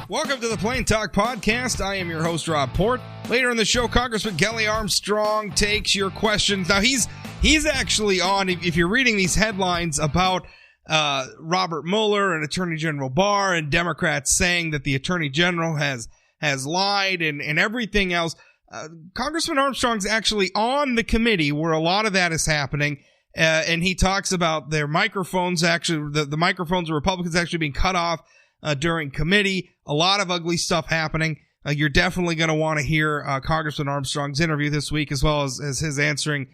Welcome to the Plain Talk Podcast. I am your host, Rob Port. Later in the show, Congressman Kelly Armstrong takes your questions. Now, he's actually on, if you're reading these headlines about Robert Mueller and Attorney General Barr and Democrats saying that the Attorney General has lied and everything else, Congressman Armstrong's actually on the committee where a lot of that is happening. And he talks about their microphones, actually, the microphones of Republicans actually being cut off during committee. A lot of ugly stuff happening. You're definitely going to want to hear Congressman Armstrong's interview this week, as well as his answering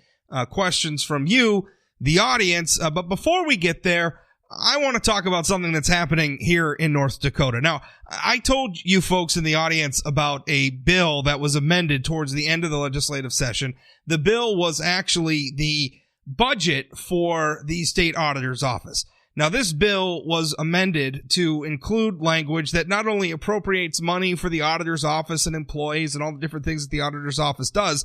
questions from you, the audience. But before we get there, I want to talk about something that's happening here in North Dakota. Now, I told you folks in the audience about a bill that was amended towards the end of the legislative session. The bill was actually the budget for the state auditor's office. Now, this bill was amended to include language that not only appropriates money for the auditor's office and employees and all the different things that the auditor's office does,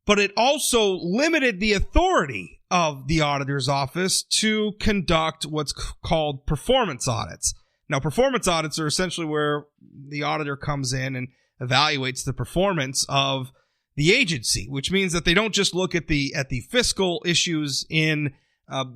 but it also limited the authority of the auditor's office to conduct what's called performance audits. Now, performance audits are essentially where the auditor comes in and evaluates the performance of the agency, which means that they don't just look at the fiscal issues in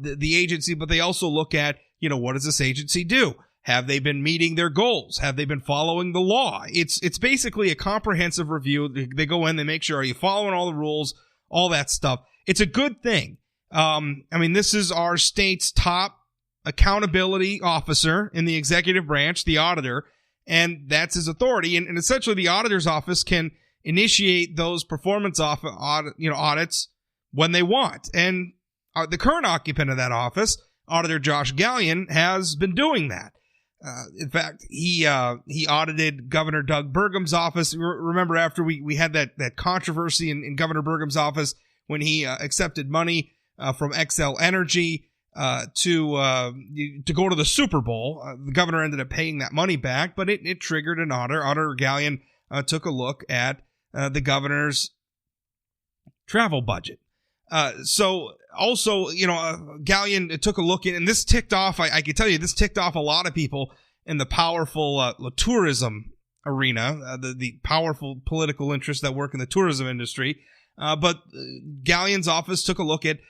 the agency, but they also look at, what does this agency do? Have they been meeting their goals? Have they been following the law? It's basically a comprehensive review. They go in, they make sure, are you following all the rules, all that stuff. It's a good thing. This is our state's top accountability officer in the executive branch, the auditor, and that's his authority. And essentially, the auditor's office can initiate those performance audits when they want. And the current occupant of that office, Auditor Josh Gallion, has been doing that. In fact, he audited Governor Doug Burgum's office. Remember, after we had that controversy in Governor Burgum's office when he accepted money from Xcel Energy to go to the Super Bowl, the governor ended up paying that money back, but it triggered an auditor. Auditor Gallion took a look at the governor's travel budget. Gallion took a look in, and this ticked off, I can tell you, this ticked off a lot of people in the powerful tourism arena, the powerful political interests that work in the tourism industry. But Gallion's office took a look at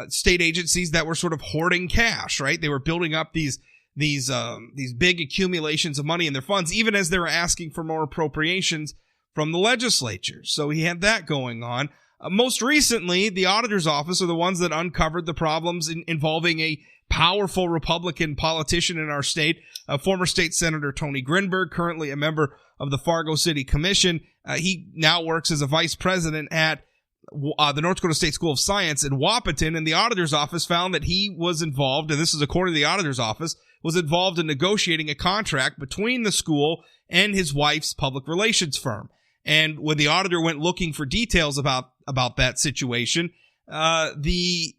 state agencies that were sort of hoarding cash, right? They were building up these big accumulations of money in their funds, even as they were asking for more appropriations from the legislature. So he had that going on. Most recently, the auditor's office are the ones that uncovered the problems involving a powerful Republican politician in our state, former state senator Tony Grinberg, currently a member of the Fargo City Commission. He now works as a vice president at the North Dakota State School of Science in Wahpeton, and the auditor's office found that he was involved, and this is according to the auditor's office, was involved in negotiating a contract between the school and his wife's public relations firm. And when the auditor went looking for details about that situation, the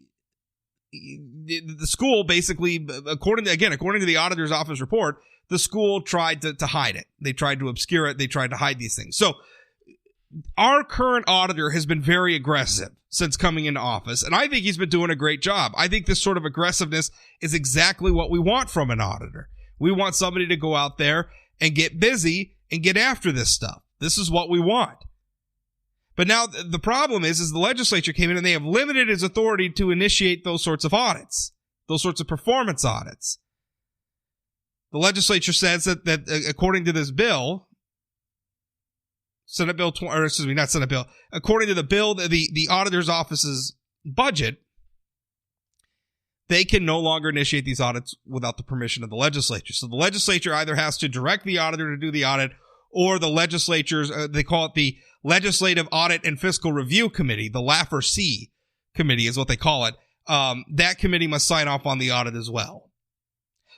school basically, according to the auditor's office report, the school tried to hide it. They tried to obscure it. They tried to hide these things. So our current auditor has been very aggressive since coming into office, and I think he's been doing a great job. I think this sort of aggressiveness is exactly what we want from an auditor. We want somebody to go out there and get busy and get after this stuff. This is what we want. But now the problem is the legislature came in and they have limited his authority to initiate those sorts of audits, those sorts of performance audits. The legislature says that according to this bill, according to the bill, the auditor's office's budget, they can no longer initiate these audits without the permission of the legislature. So the legislature either has to direct the auditor to do the audit, or the legislature's, they call it the Legislative Audit and Fiscal Review Committee, the LAFR-C committee is what they call it. That committee must sign off on the audit as well.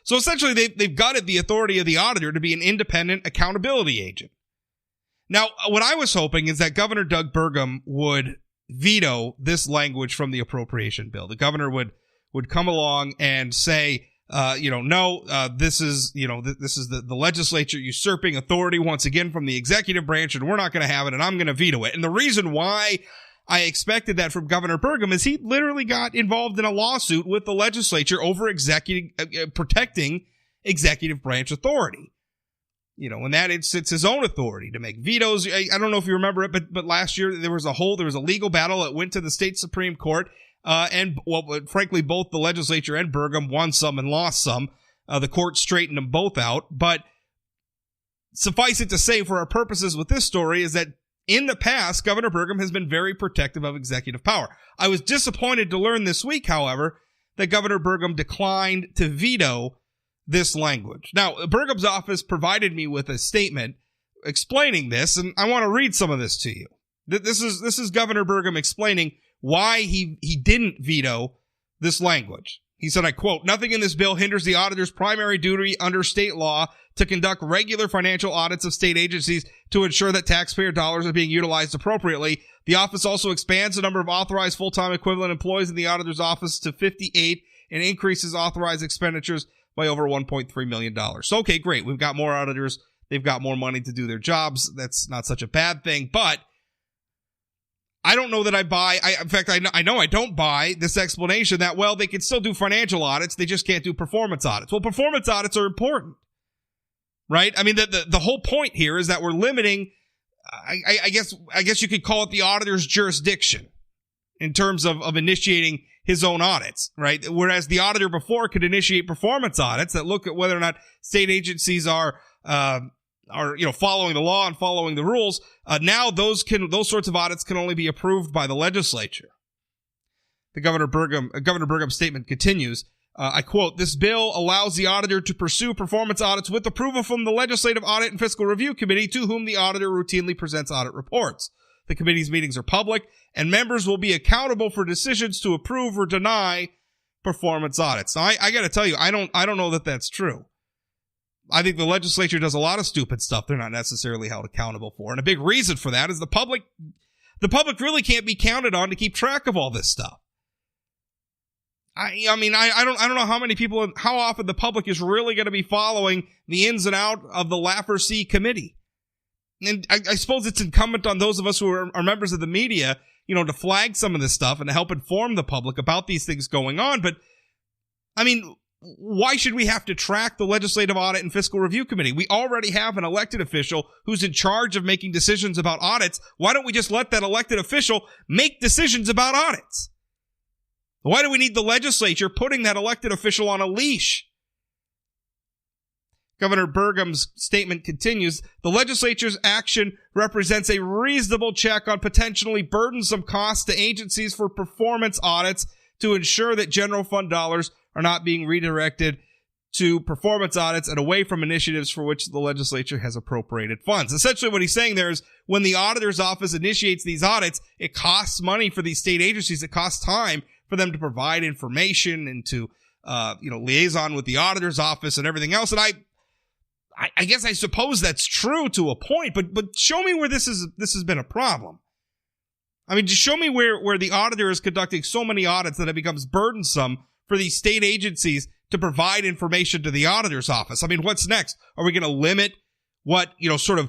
So essentially, they've gutted the authority of the auditor to be an independent accountability agent. Now, what I was hoping is that Governor Doug Burgum would veto this language from the appropriation bill. The governor would come along and say, this is the legislature usurping authority once again from the executive branch, and we're not going to have it, and I'm going to veto it. And the reason why I expected that from Governor Burgum is he literally got involved in a lawsuit with the legislature over protecting executive branch authority. And that it's his own authority to make vetoes. I don't know if you remember it, but last year there was a legal battle that went to the state Supreme Court, and frankly, both the legislature and Burgum won some and lost some. The court straightened them both out, but suffice it to say, for our purposes with this story, is that in the past, Governor Burgum has been very protective of executive power. I was disappointed to learn this week, however, that Governor Burgum declined to veto this language. Now, Burgum's office provided me with a statement explaining this, and I want to read some of this to you. This is Governor Burgum explaining why he didn't veto this language. He said, I quote, "Nothing in this bill hinders the auditor's primary duty under state law to conduct regular financial audits of state agencies to ensure that taxpayer dollars are being utilized appropriately. The office also expands the number of authorized full-time equivalent employees in the auditor's office to 58 and increases authorized expenditures by over $1.3 million. So, okay, great. We've got more auditors. They've got more money to do their jobs. That's not such a bad thing, but I don't know that I buy. In fact, I know I don't buy this explanation that, well, they can still do financial audits. They just can't do performance audits. Well, performance audits are important, right? I mean, the whole point here is that we're limiting, I guess you could call it the auditor's jurisdiction in terms of initiating his own audits, right? Whereas the auditor before could initiate performance audits that look at whether or not state agencies are following the law and following the rules. Now those sorts of audits can only be approved by the legislature. The Governor Burgum statement continues. I quote, "This bill allows the auditor to pursue performance audits with approval from the Legislative Audit and Fiscal Review Committee, to whom the auditor routinely presents audit reports. The committee's meetings are public, and members will be accountable for decisions to approve or deny performance audits." Now, I got to tell you, I don't know that that's true. I think the legislature does a lot of stupid stuff they're not necessarily held accountable for, and a big reason for that is the public really can't be counted on to keep track of all this stuff. I don't know how often the public is really going to be following the ins and out of the Laffer C committee. And I suppose it's incumbent on those of us who are members of the media, to flag some of this stuff and to help inform the public about these things going on. But, I mean, why should we have to track the Legislative Audit and Fiscal Review Committee? We already have an elected official who's in charge of making decisions about audits. Why don't we just let that elected official make decisions about audits? Why do we need the legislature putting that elected official on a leash? Governor Burgum's statement continues, "The legislature's action represents a reasonable check on potentially burdensome costs to agencies for performance audits to ensure that general fund dollars are not being redirected to performance audits and away from initiatives for which the legislature has appropriated funds." Essentially what he's saying there is when the auditor's office initiates these audits, it costs money for these state agencies. It costs time for them to provide information and to liaison with the auditor's office and everything else. And I guess I suppose that's true to a point, but show me where this has been a problem. I mean, just show me where the auditor is conducting so many audits that it becomes burdensome for these state agencies to provide information to the auditor's office. I mean, what's next? Are we going to limit what, sort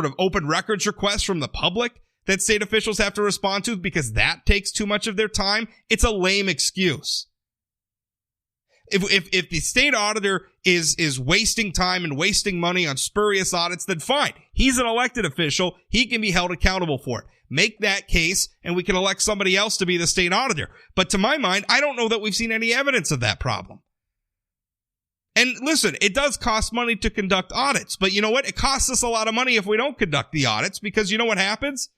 of open records requests from the public that state officials have to respond to because that takes too much of their time? It's a lame excuse. If the state auditor is wasting time and wasting money on spurious audits, then fine. He's an elected official. He can be held accountable for it. Make that case, and we can elect somebody else to be the state auditor. But to my mind, I don't know that we've seen any evidence of that problem. And listen, it does cost money to conduct audits, but you know what? It costs us a lot of money if we don't conduct the audits, because you know what happens?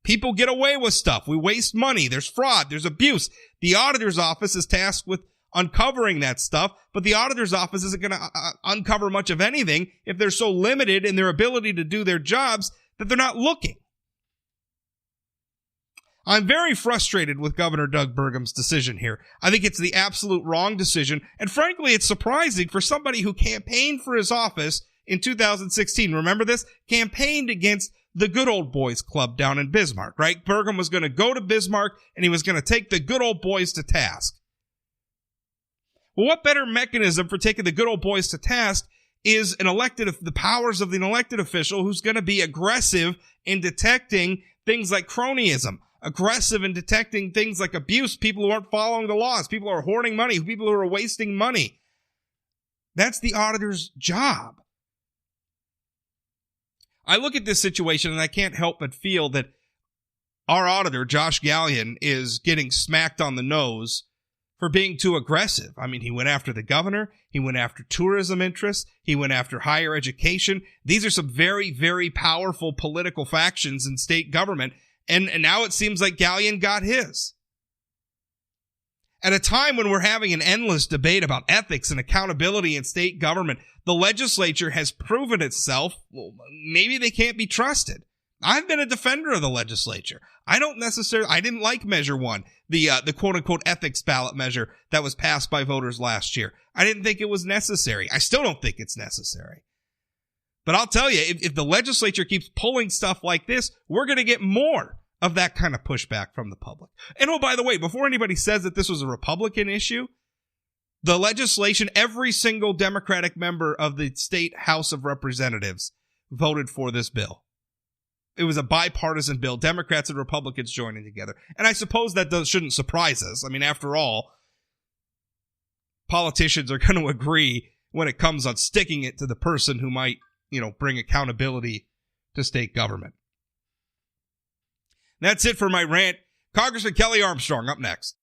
People get away with stuff. We waste money. There's fraud. There's abuse. The auditor's office is tasked with uncovering that stuff, but the auditor's office isn't going to uncover much of anything if they're so limited in their ability to do their jobs that they're not looking. I'm very frustrated with Governor Doug Burgum's decision here. I think it's the absolute wrong decision, and frankly, it's surprising for somebody who campaigned for his office in 2016. Remember this? Campaigned against the Good Old Boys Club down in Bismarck, right? Burgum was going to go to Bismarck, and he was going to take the good old boys to task. Well, what better mechanism for taking the good old boys to task is the powers of an elected official who's going to be aggressive in detecting things like cronyism, aggressive in detecting things like abuse, people who aren't following the laws, people who are hoarding money, people who are wasting money. That's the auditor's job. I look at this situation and I can't help but feel that our auditor, Josh Gallion, is getting smacked on the nose for being too aggressive. I mean, he went after the governor. He went after tourism interests. He went after higher education. These are some very, very powerful political factions in state government. And now it seems like Gallion got his. At a time when we're having an endless debate about ethics and accountability in state government, the legislature has proven itself, well, maybe they can't be trusted. I've been a defender of the legislature. I didn't like Measure 1, the quote-unquote ethics ballot measure that was passed by voters last year. I didn't think it was necessary. I still don't think it's necessary. But I'll tell you, if the legislature keeps pulling stuff like this, we're going to get more of that kind of pushback from the public. And oh, by the way, before anybody says that this was a Republican issue, the legislation, every single Democratic member of the state House of Representatives voted for this bill. It was a bipartisan bill, Democrats and Republicans joining together. And I suppose that shouldn't surprise us. I mean, after all, politicians are going to agree when it comes on sticking it to the person who might, bring accountability to state government. That's it for my rant. Congressman Kelly Armstrong up next.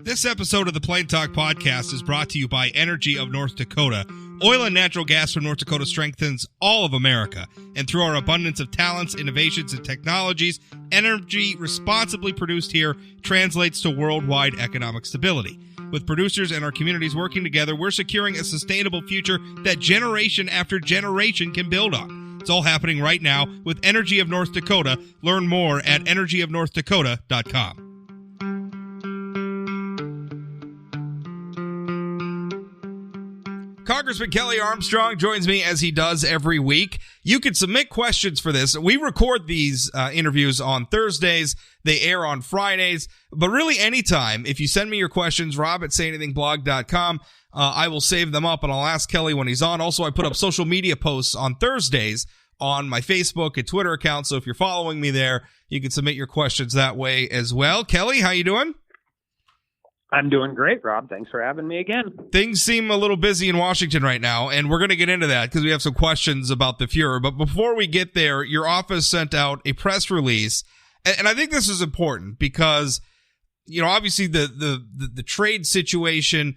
This episode of the Plain Talk Podcast is brought to you by Energy of North Dakota. Oil and natural gas from North Dakota strengthens all of America. And through our abundance of talents, innovations, and technologies, energy responsibly produced here translates to worldwide economic stability. With producers and our communities working together, we're securing a sustainable future that generation after generation can build on. It's all happening right now with Energy of North Dakota. Learn more at energyofnorthdakota.com. Congressman Kelly Armstrong joins me as he does every week. You can submit questions for this. We record these interviews on Thursdays. They air on Fridays. But really anytime, if you send me your questions, rob@sayanythingblog.com, I will save them up and I'll ask Kelly when he's on. Also, I put up social media posts on Thursdays on my Facebook and Twitter account. So if you're following me there, you can submit your questions that way as well. Kelly, how you doing? I'm doing great, Rob. Thanks for having me again. Things seem a little busy in Washington right now, and we're going to get into that because we have some questions about the Fuhrer. But before we get there, your office sent out a press release, and I think this is important because, obviously the trade situation,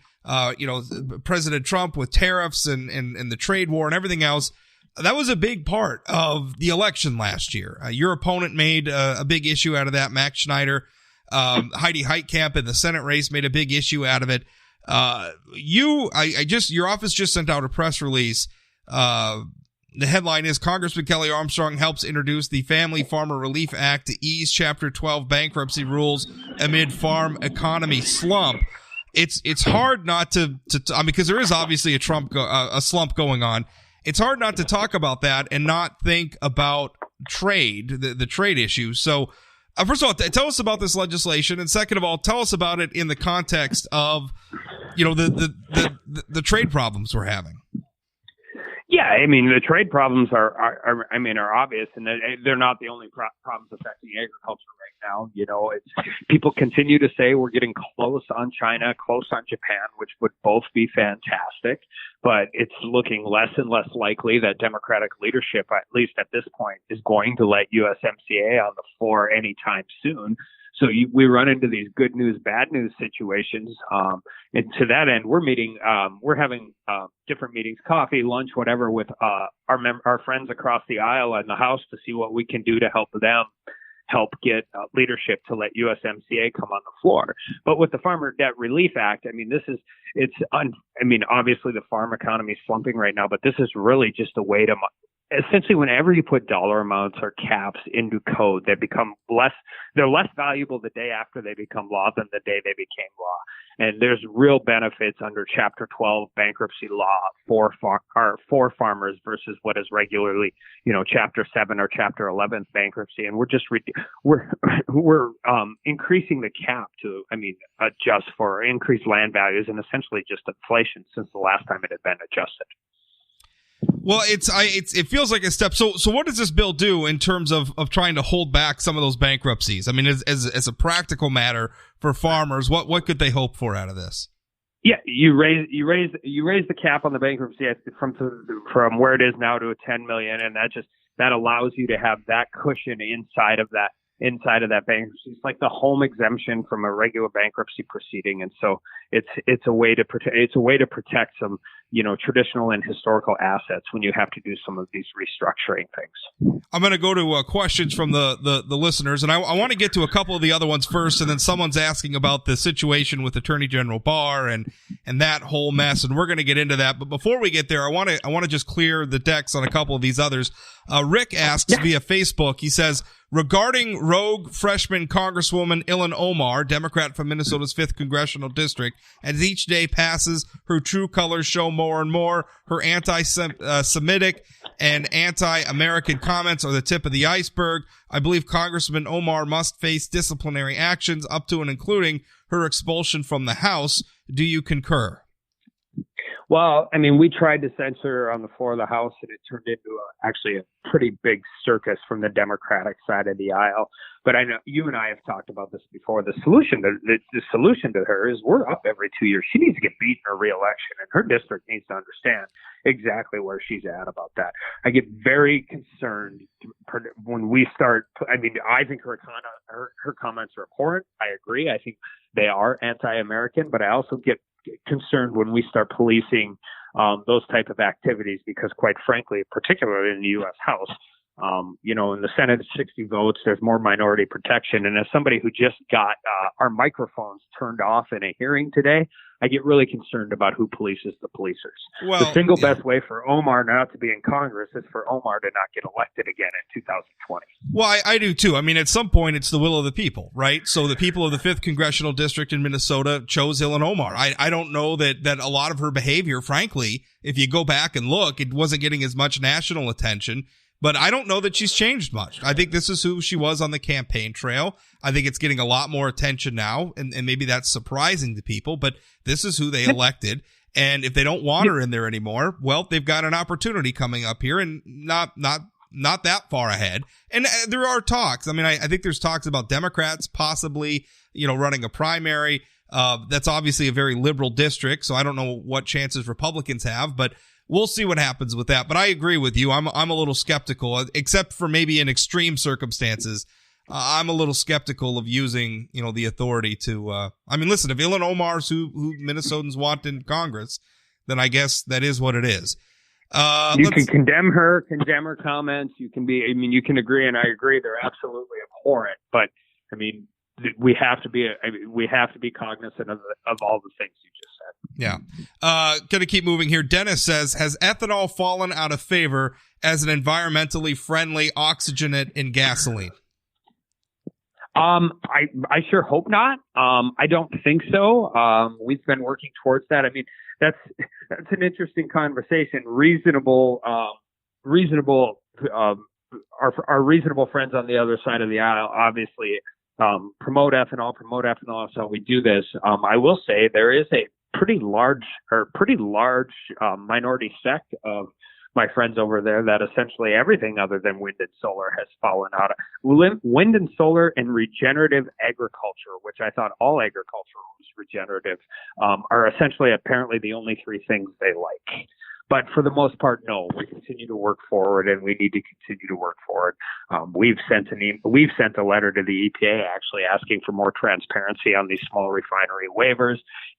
President Trump with tariffs and the trade war and everything else, that was a big part of the election last year. Your opponent made a big issue out of that, Max Schneider. Heidi Heitkamp in the Senate race made a big issue out of it. Your office just sent out a press release. The headline is Congressman Kelly Armstrong helps introduce the Family Farmer Relief Act to ease Chapter 12 bankruptcy rules amid farm economy slump. It's hard not to because there is obviously a slump going on. It's hard not to talk about that and not think about trade, the trade issue. So, first of all, tell us about this legislation, and second of all, tell us about it in the context of, the trade problems we're having. Yeah, I mean, the trade problems are obvious, and they're not the only problems affecting agriculture right now. People continue to say we're getting close on China, close on Japan, which would both be fantastic, but it's looking less and less likely that Democratic leadership, at least at this point, is going to let USMCA on the floor anytime soon. So we run into these good news, bad news situations. And to that end, we're having different meetings, coffee, lunch, whatever, with our friends across the aisle in the House to see what we can do to help get leadership to let USMCA come on the floor. But with the Farmer Debt Relief Act, obviously the farm economy is slumping right now, but this is really just a way to essentially, whenever you put dollar amounts or caps into code, they're less valuable the day after they become law than the day they became law. And there's real benefits under Chapter 12 bankruptcy law for farmers versus what is regularly, Chapter 7 or Chapter 11 bankruptcy. And we're increasing the cap to, adjust for increased land values and essentially just inflation since the last time it had been adjusted. Well, it feels like a step. So what does this bill do in terms of trying to hold back some of those bankruptcies? I mean, as a practical matter for farmers, what could they hope for out of this? Yeah, you raise the cap on the bankruptcy from where it is now to a 10 million, and that allows you to have that cushion inside of that bankruptcy. It's like the home exemption from a regular bankruptcy proceeding, and so it's a way to protect some traditional and historical assets when you have to do some of these restructuring things. I'm going to go to questions from the listeners, and I want to get to a couple of the other ones first, and then someone's asking about the situation with Attorney General Barr and that whole mess, and we're going to get into that. But before we get there, I want to just clear the decks on a couple of these others. Rick asks via Facebook, he says, regarding rogue freshman Congresswoman Ilhan Omar, Democrat from Minnesota's 5th Congressional District, as each day passes, her true colors show more and more. Her anti-Semitic and anti-American comments are the tip of the iceberg. I believe Congressman Omar must face disciplinary actions up to and including her expulsion from the House. Do you concur? Well, I mean, we tried to censor her on the floor of the House, and it turned into actually a pretty big circus from the Democratic side of the aisle. But I know you and I have talked about this before. The solution to her is we're up every 2 years. She needs to get beaten her reelection, and her district needs to understand exactly where she's at about that. I get very concerned when we start. I mean, I think her comments are abhorrent. I agree. I think they are anti-American, but I also get concerned when we start policing those type of activities, because quite frankly, particularly in the U.S. House, in the Senate, 60 votes, there's more minority protection. And as somebody who just got our microphones turned off in a hearing today, I get really concerned about who polices the policers. Well, the single best way for Omar not to be in Congress is for Omar to not get elected again in 2020. Well, I do too. I mean, at some point, it's the will of the people, right? So the people of the 5th Congressional District in Minnesota chose Ilhan Omar. I don't know that a lot of her behavior, frankly, if you go back and look, it wasn't getting as much national attention. But I don't know that she's changed much. I think this is who she was on the campaign trail. I think it's getting a lot more attention now, and maybe that's surprising to people, but this is who they elected. And if they don't want her in there anymore, well, they've got an opportunity coming up here, and not that far ahead. And there are talks. I mean, I think there's talks about Democrats possibly, running a primary. That's obviously a very liberal district, so I don't know what chances Republicans have, but we'll see what happens with that. But I agree with you. I'm a little skeptical, except for maybe in extreme circumstances. I'm a little skeptical of using, the authority to, listen, if Ilhan Omar's who Minnesotans want in Congress, then I guess that is what it is. You can condemn her comments. You can agree, and I agree. They're absolutely abhorrent. But we have to be cognizant of all the things you just said. Yeah. Gonna keep moving here. Dennis says, has ethanol fallen out of favor as an environmentally friendly oxygenate in gasoline? I sure hope not. I don't think so. We've been working towards that. I mean, that's an interesting conversation. Reasonable, our reasonable friends on the other side of the aisle, obviously, promote ethanol. That's how we do this. I will say there is a pretty large minority sect of my friends over there that essentially everything other than wind and solar has fallen out of wind and solar and regenerative agriculture, which I thought all agriculture was regenerative, are essentially apparently the only three things they like. But for the most part, no, we continue to work forward, and we need to continue to work forward. We've sent a letter to the EPA actually asking for more transparency on these small refinery waivers.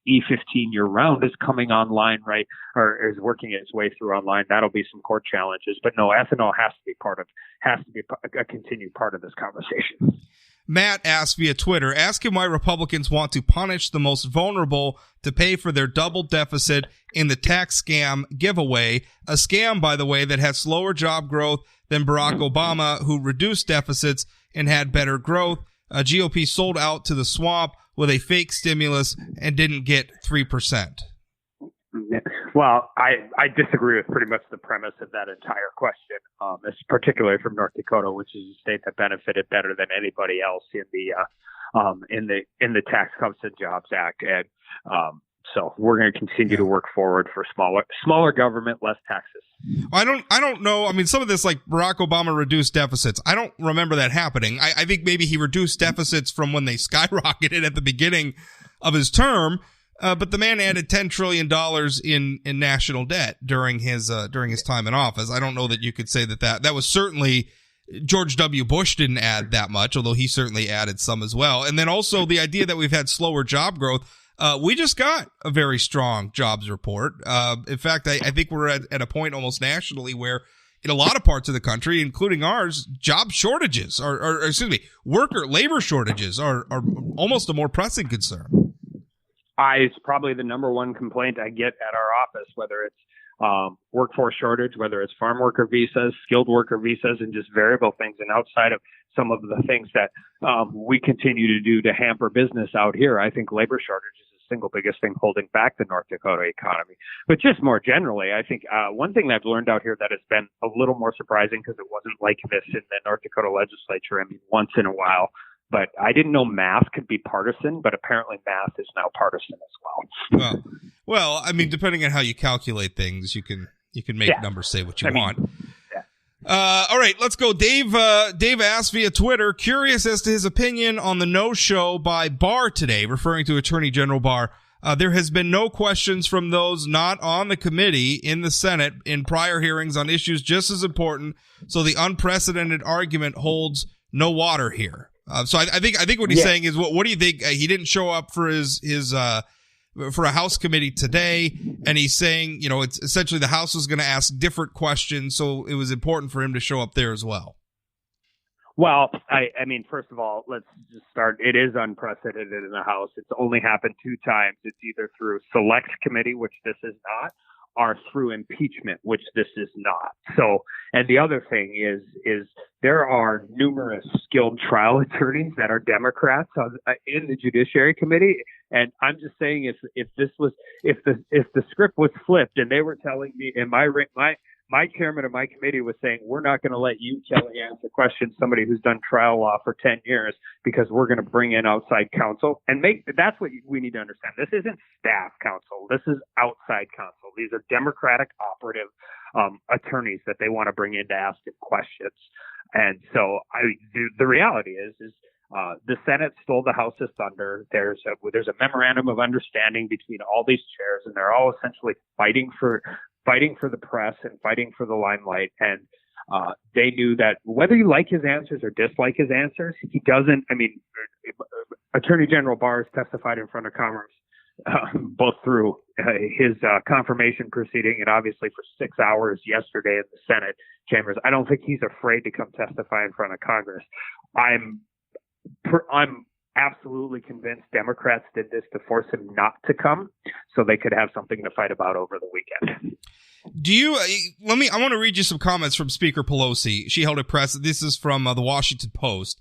E15 year round is coming online, right, or is working its way through online. That'll be some court challenges, but no, ethanol has to be a continued part of this conversation. Matt asked via Twitter, ask him why Republicans want to punish the most vulnerable to pay for their double deficit in the tax scam giveaway, a scam, by the way, that had slower job growth than Barack Obama, who reduced deficits and had better growth. GOP sold out to the swamp with a fake stimulus and didn't get 3%. Well, I disagree with pretty much the premise of that entire question, particularly from North Dakota, which is a state that benefited better than anybody else in the Tax Cuts and Jobs Act, and so we're going to continue to work forward for smaller government, less taxes. I don't know. I mean, some of this, like Barack Obama reduced deficits, I don't remember that happening. I think maybe he reduced deficits from when they skyrocketed at the beginning of his term. But the man added $10 trillion in national debt during his time in office. I don't know that you could say that was certainly George W. Bush didn't add that much, although he certainly added some as well. And then also the idea that we've had slower job growth. We just got a very strong jobs report. In fact, I think we're at a point almost nationally where in a lot of parts of the country, including ours, job shortages labor shortages are almost a more pressing concern. It's probably the number one complaint I get at our office, whether it's workforce shortage, whether it's farm worker visas, skilled worker visas, and just variable things. And outside of some of the things that we continue to do to hamper business out here, I think labor shortage is the single biggest thing holding back the North Dakota economy. But just more generally, I think one thing that I've learned out here that has been a little more surprising, because it wasn't like this in the North Dakota legislature, once in a while, but I didn't know math could be partisan, but apparently math is now partisan as well. Well, depending on how you calculate things, you can make numbers say what you want. All right, let's go. Dave asked via Twitter, curious as to his opinion on the no-show by Barr today, referring to Attorney General Barr. There has been no questions from those not on the committee in the Senate in prior hearings on issues just as important, so the unprecedented argument holds no water here. So I think what he's saying is, what do you think? He didn't show up for his for a House committee today, and he's saying, it's essentially the House was going to ask different questions, so it was important for him to show up there as well. Well, first of all, let's just start. It is unprecedented in the House. It's only happened 2 times. It's either through select committee, which this is not, or through impeachment, which this is not. So, and the other thing is there are numerous skilled trial attorneys that are Democrats in the Judiciary Committee, and I'm just saying if the script was flipped and they were telling me, and my chairman of my committee was saying, we're not going to let you, Kelly, answer questions, somebody who's done trial law for 10 years, because we're going to bring in outside counsel that's what we need to understand. This isn't staff counsel. This is outside counsel. These are Democratic operative attorneys that they want to bring in to ask him questions. And so the reality is the Senate stole the House's thunder. There's a memorandum of understanding between all these chairs, and they're all essentially fighting for the press and fighting for the limelight. And they knew that whether you like his answers or dislike his answers, he doesn't. Attorney General Barr has testified in front of Congress, both through his confirmation proceeding and obviously for 6 hours yesterday in the Senate chambers. I don't think he's afraid to come testify in front of Congress. I'm absolutely convinced Democrats did this to force him not to come so they could have something to fight about over the weekend. I want to read you some comments from Speaker Pelosi. She held a press. This is from the Washington Post.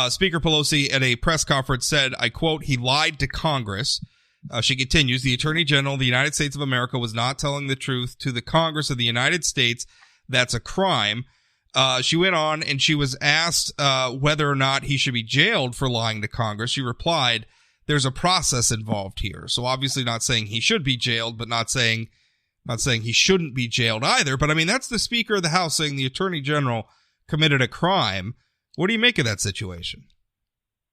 Speaker Pelosi at a press conference said, I quote, he lied to Congress. She continues, the Attorney General of the United States of America was not telling the truth to the Congress of the United States. That's a crime. She went on and she was asked whether or not he should be jailed for lying to Congress. She replied, there's a process involved here. So obviously not saying he should be jailed, but not saying he shouldn't be jailed either. But that's the Speaker of the House saying the Attorney General committed a crime. What do you make of that situation?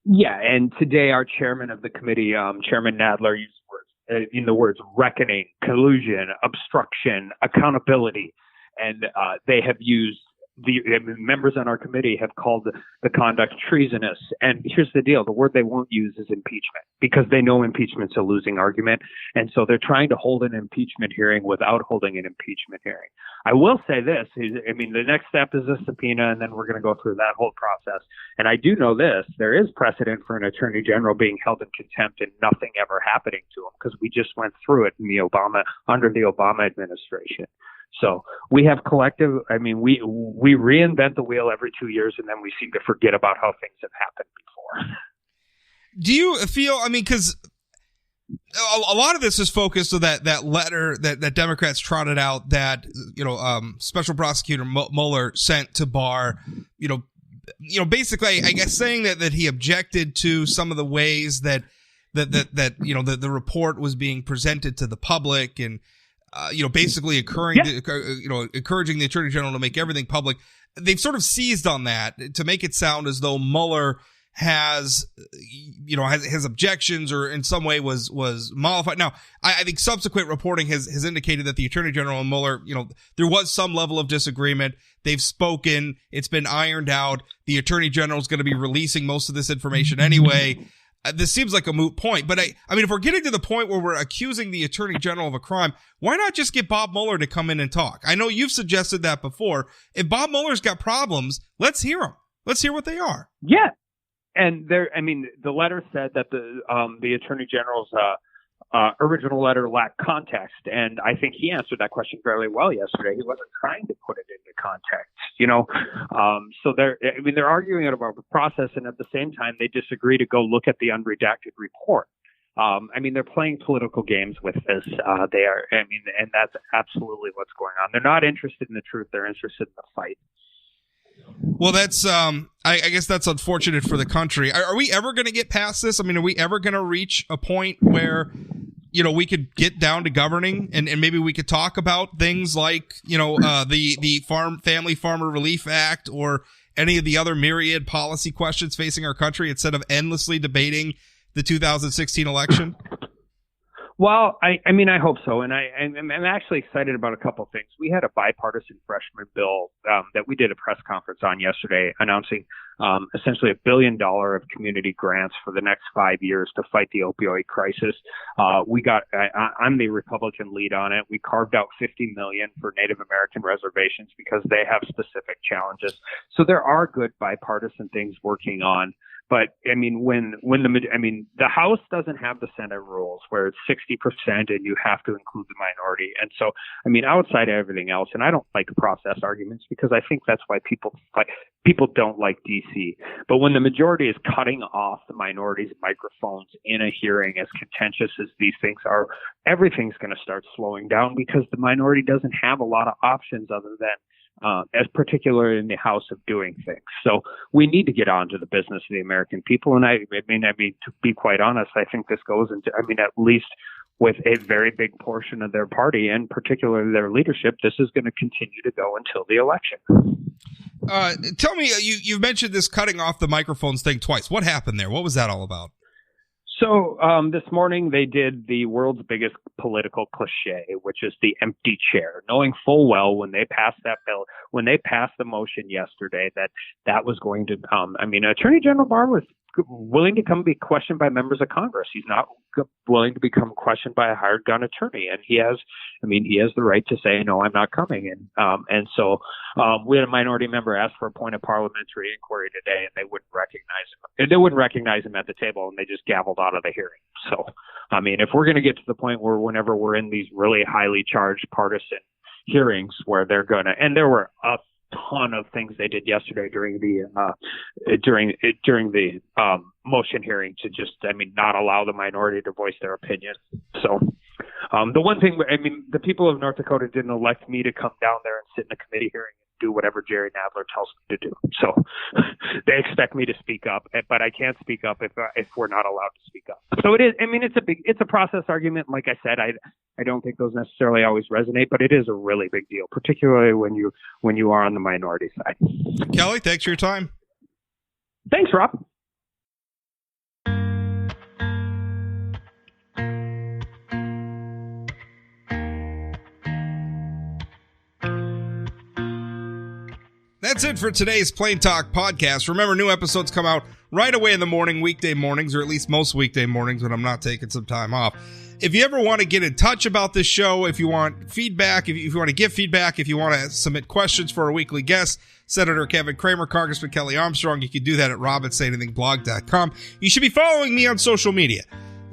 Yeah, and today our chairman of the committee, Chairman Nadler, used the words reckoning, collusion, obstruction, accountability, and they have used the members on our committee have called the conduct treasonous. And here's the deal. The word they won't use is impeachment, because they know impeachment's a losing argument. And so they're trying to hold an impeachment hearing without holding an impeachment hearing. I will say this. The next step is a subpoena, and then we're going to go through that whole process. And I do know this. There is precedent for an attorney general being held in contempt and nothing ever happening to him, because we just went through it under the Obama administration. So we have collective, we reinvent the wheel every 2 years, and then we seem to forget about how things have happened before. Do you feel, because a lot of this is focused on that letter that Democrats trotted out that, Special Prosecutor Mueller sent to Barr, basically, I guess, saying that he objected to some of the ways that the report was being presented to the public, and basically encouraging the Attorney General to make everything public. They've sort of seized on that to make it sound as though Mueller has objections or in some way was mollified. Now, I think subsequent reporting has indicated that the Attorney General and Mueller, there was some level of disagreement. They've spoken. It's been ironed out. The Attorney General is going to be releasing most of this information anyway. This seems like a moot point, but I mean, if we're getting to the point where we're accusing the Attorney General of a crime, why not just get Bob Mueller to come in and talk? I know you've suggested that before. If Bob Mueller's got problems, let's hear them. Let's hear what they are. Yeah. And the letter said that the Attorney General's original letter lacked context, and I think he answered that question fairly well yesterday. He wasn't trying to put it into context, So they're arguing about the process, and at the same time, they disagree to go look at the unredacted report. They're playing political games with this. And that's absolutely what's going on. They're not interested in the truth; they're interested in the fight. Well, that's I guess that's unfortunate for the country. Are we ever going to get past this? I mean, are we ever going to reach a point where we could get down to governing and maybe we could talk about things like the Family Farmer Relief Act or any of the other myriad policy questions facing our country instead of endlessly debating the 2016 election? Well, I hope so, and I'm actually excited about a couple of things. We had a bipartisan freshman bill that we did a press conference on yesterday, announcing essentially $1 billion of community grants for the next 5 years to fight the opioid crisis. I'm the Republican lead on it. We carved out $50 million for Native American reservations because they have specific challenges. So there are good bipartisan things working on. But the House doesn't have the Senate rules where it's 60% and you have to include the minority. And so, outside of everything else, and I don't like process arguments because I think that's why people don't like DC. But when the majority is cutting off the minority's microphones in a hearing, as contentious as these things are, everything's going to start slowing down because the minority doesn't have a lot of options other than as particular in the House of doing things. So we need to get on to the business of the American people. And to be quite honest, I think this goes into, at least with a very big portion of their party and particularly their leadership, this is going to continue to go until the election. Tell me, you've mentioned this cutting off the microphones thing twice. What happened there? What was that all about? So this morning they did the world's biggest political cliche, which is the empty chair, knowing full well when they passed that bill, when they passed the motion yesterday, that was going to Attorney General Barr was willing to come be questioned by members of Congress. He's not willing to become questioned by a hired gun attorney, and he has the right to say no, I'm not coming. And so we had a minority member ask for a point of parliamentary inquiry today, and they wouldn't recognize him. They wouldn't recognize him at the table, and they just gavelled out of the hearing. So if we're going to get to the point where whenever we're in these really highly charged partisan hearings where they're going to, and there were a ton of things they did yesterday during the motion hearing to just not allow the minority to voice their opinion. So the one thing, the people of North Dakota didn't elect me to come down there and sit in a committee hearing and do whatever Jerry Nadler tells me to do. So they expect me to speak up, but I can't speak up if we're not allowed to speak up. So it is. It's a process argument. Like I said, I don't think those necessarily always resonate, but it is a really big deal, particularly when you are on the minority side. Kelly, thanks for your time. Thanks, Rob. That's it for today's Plain Talk podcast. Remember, new episodes come out right away in the morning, weekday mornings, or at least most weekday mornings when I'm not taking some time off. If you ever want to get in touch about this show, if you want feedback, if you want to give feedback, if you want to submit questions for our weekly guests, Senator Kevin Cramer, Congressman Kelly Armstrong, you can do that at rob@sayanythingblog.com. You should be following me on social media.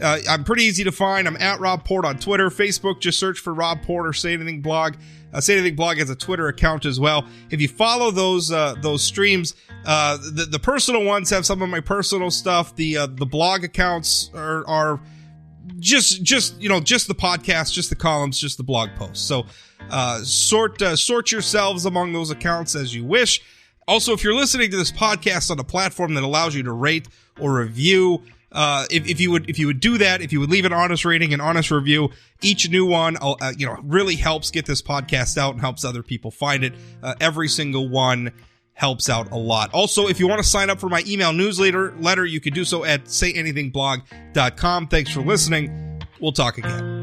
I'm pretty easy to find. I'm at Rob Port on Twitter. Facebook, just search for Rob Port or Say Anything Blog. Say Anything Blog has a Twitter account as well. If you follow those streams, the personal ones have some of my personal stuff. The blog accounts are just the podcast, just the columns, just the blog posts. So sort yourselves among those accounts as you wish. Also, if you're listening to this podcast on a platform that allows you to rate or review, if you would do that, if you would leave an honest rating, an honest review, each new one, really helps get this podcast out and helps other people find it. Every single one helps out a lot. Also, if you want to sign up for my email newsletter, you can do so at sayanythingblog.com. Thanks for listening. We'll talk again.